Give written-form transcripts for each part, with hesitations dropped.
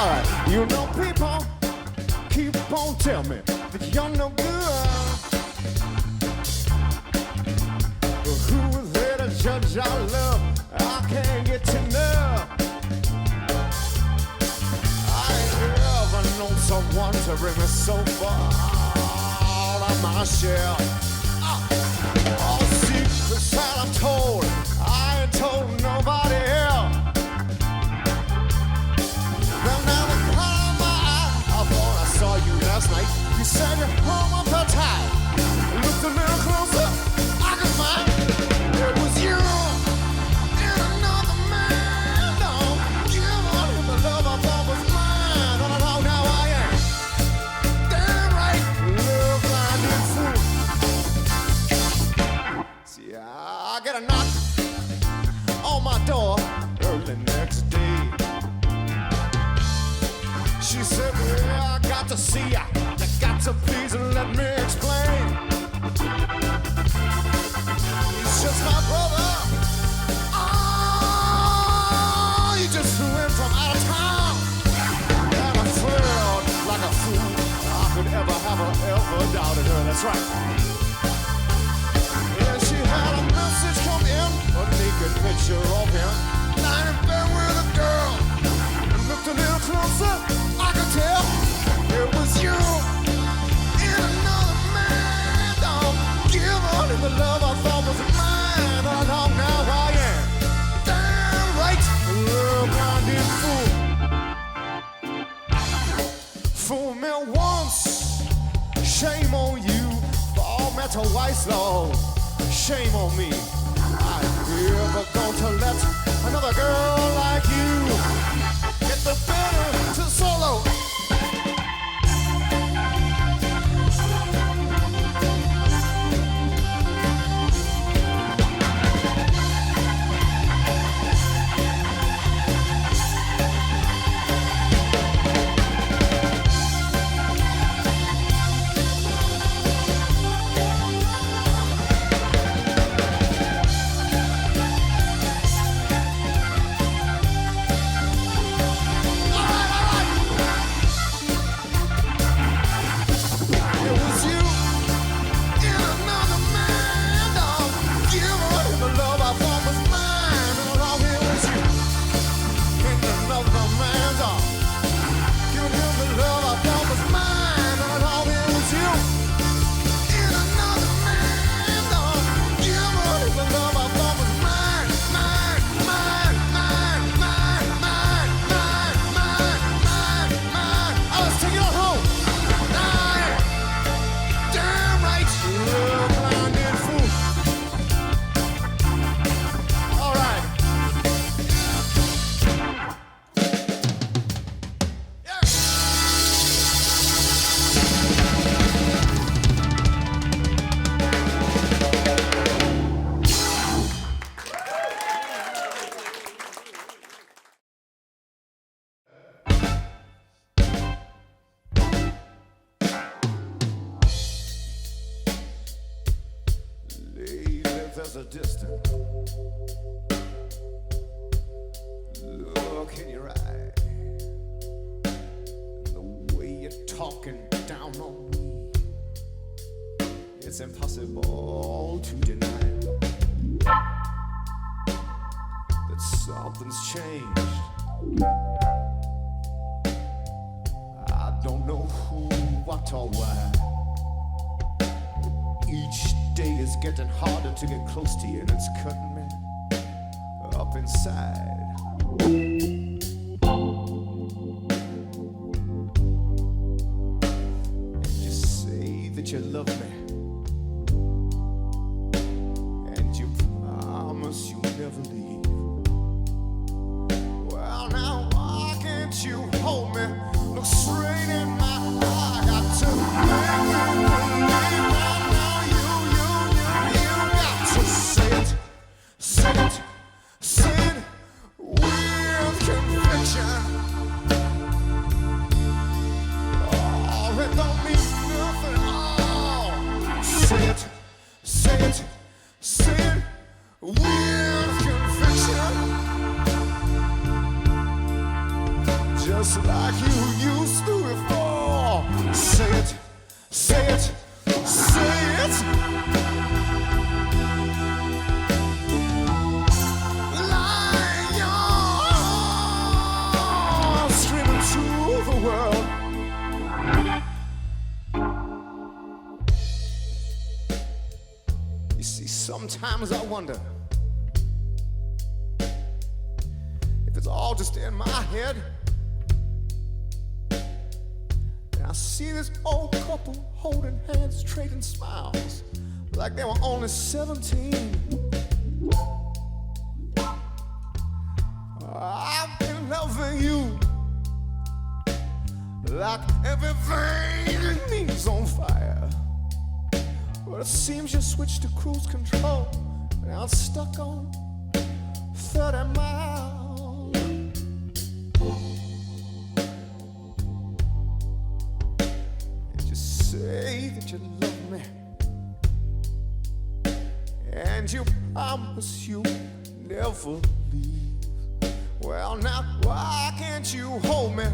Alright, you know people keep on telling me that you're no good. But who is there to judge our love? I can't get to know. I ain't ever known someone to bring me so far out of my shell. All secrets that I'm told, I ain't told nobody else. Well, now the corner of my eye, I thought I saw you last night. You said you're home up the tide. Looked a little closer, I could find it was you and another man. Don't give on him the love I thought was mine. All along now I am damn right, love blinded fool. See, I get a knock on my door early next day. She said, well, I got to see ya. You got to please let me explain. He's just my brother. Oh, he just flew in from out of town. And I felt like a fool. I could ever doubted her. That's right. Yeah, she had a message come in, a naked picture of him lying in bed with a girl. Looked a little closer, I could tell it was you and another man. Don't give on in the love I thought was mine. All along now I am damn right, a blinded fool. Fool me once, shame on you. Fall me twice, Lord, shame on me. I'm never going to let another girl like you get the better to solo. There's a distance look in your eye, the way you're talking down on me, it's impossible to deny that something's changed. I don't know who, what or why. Each day is getting harder to get close to you, and it's cutting me up inside. And you say that you love me, and you promise you'll never leave. Well, now why can't you hold me, look straight in my eye? I got to make you believe. Say it, say it, say it with conviction. Oh, it don't mean nothing at all. Say it, say it, say it with conviction. Just just like you used to before. Say it, say it, say it. Lion screaming to the world. You see, sometimes I wonder if it's all just in my head. And I see this old couple holding hands, trading smiles like they were only 17. I've been loving you like everything in me's on fire. But it seems you switched to cruise control. Now it's stuck on 30 miles. And you say that you love me, and you promise you never leave. Well, now why can't you hold me,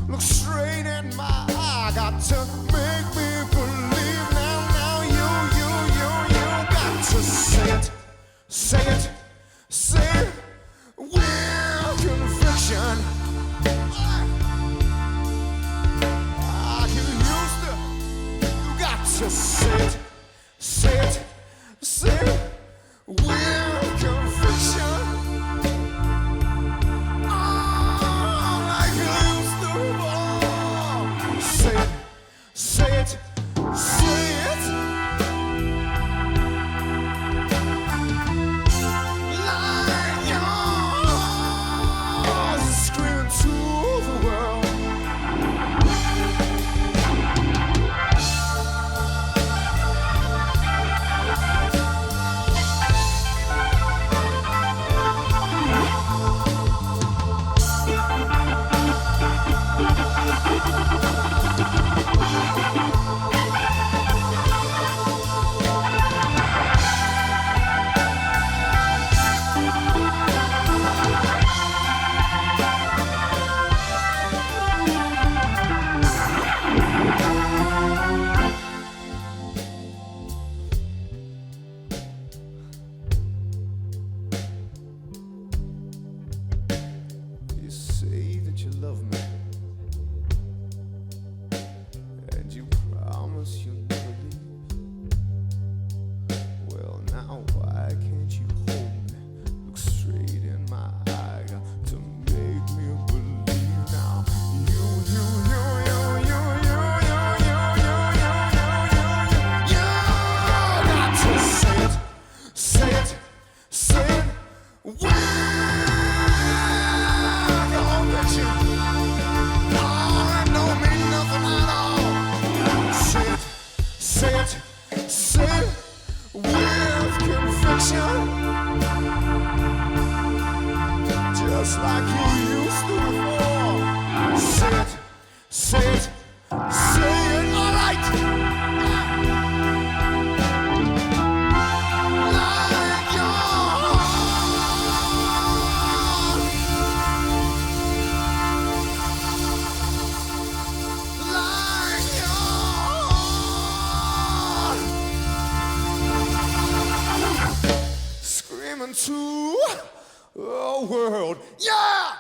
look straight in my eye? Got to make me believe now. You got to say it, say it, say it with conviction. You used to, you got to say it, say it, say it with conviction. Like you used to. Say it, say it, say it. Just like you used to before. Say it, say it, say it, all right. Like your screaming to the world, yeah!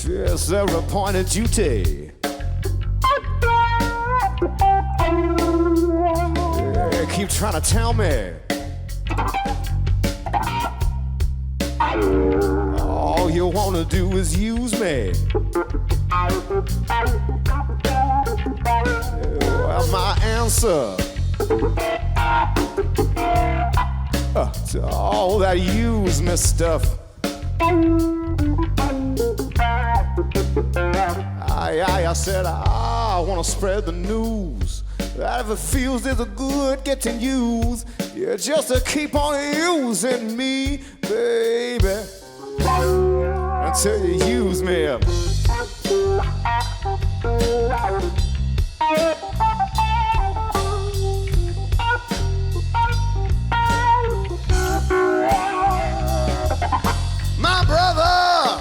Yes, every point of duty. Yeah, keep trying to tell me. All you wanna do is use me. Well, my answer to all that use me stuff, I said I wanna spread the news that if it feels there's a good getting used, yeah, just to keep on using me, baby, until you use me up. My brother,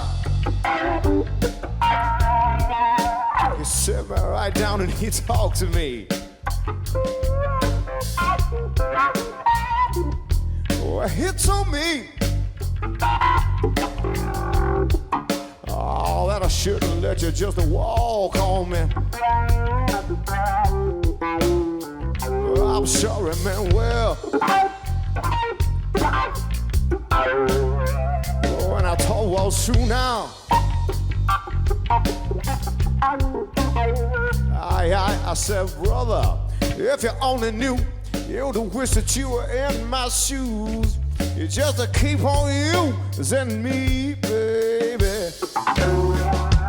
he sat me right down and he talked to me. Well, he told me that I shouldn't let you just walk on me. I'm sorry, man. Well, when I told you all through now, I said, brother, if you only knew, you'd wish that you were in my shoes. You just to keep on using me, baby,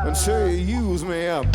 until you use me up.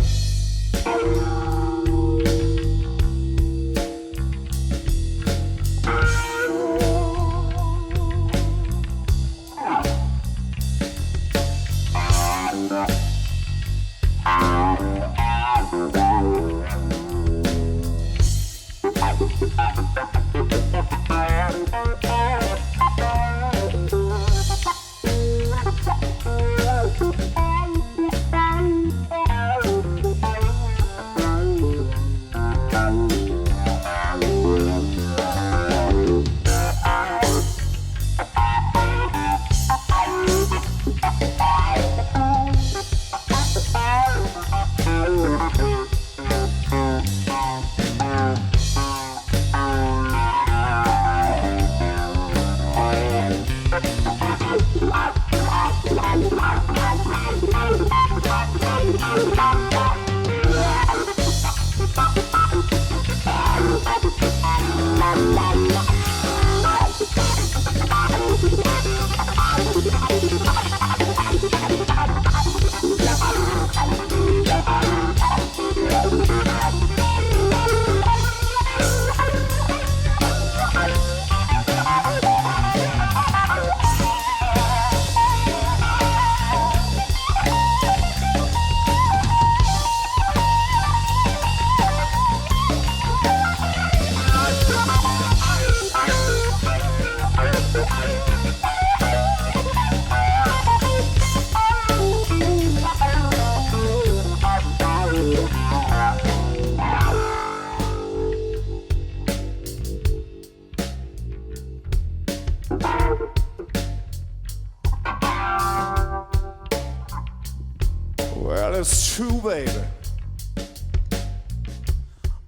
Well, it's true, baby.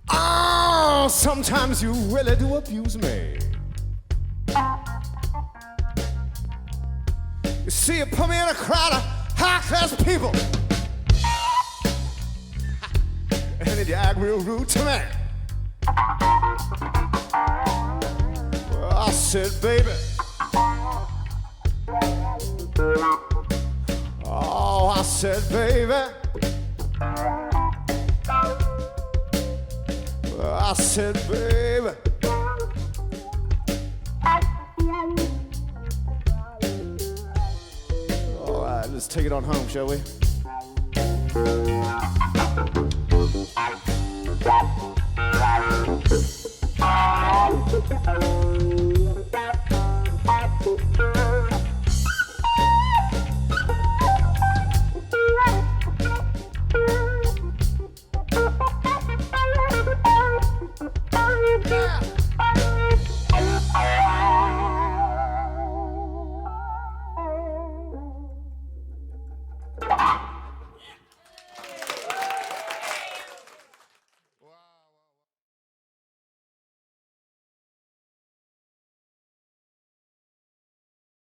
Oh, sometimes you really do abuse me. You see, you put me in a crowd of high-class people, and then you act real rude to me. Well, I said, baby, oh, I said, baby, I said, baby, all right, let's take it on home, shall we?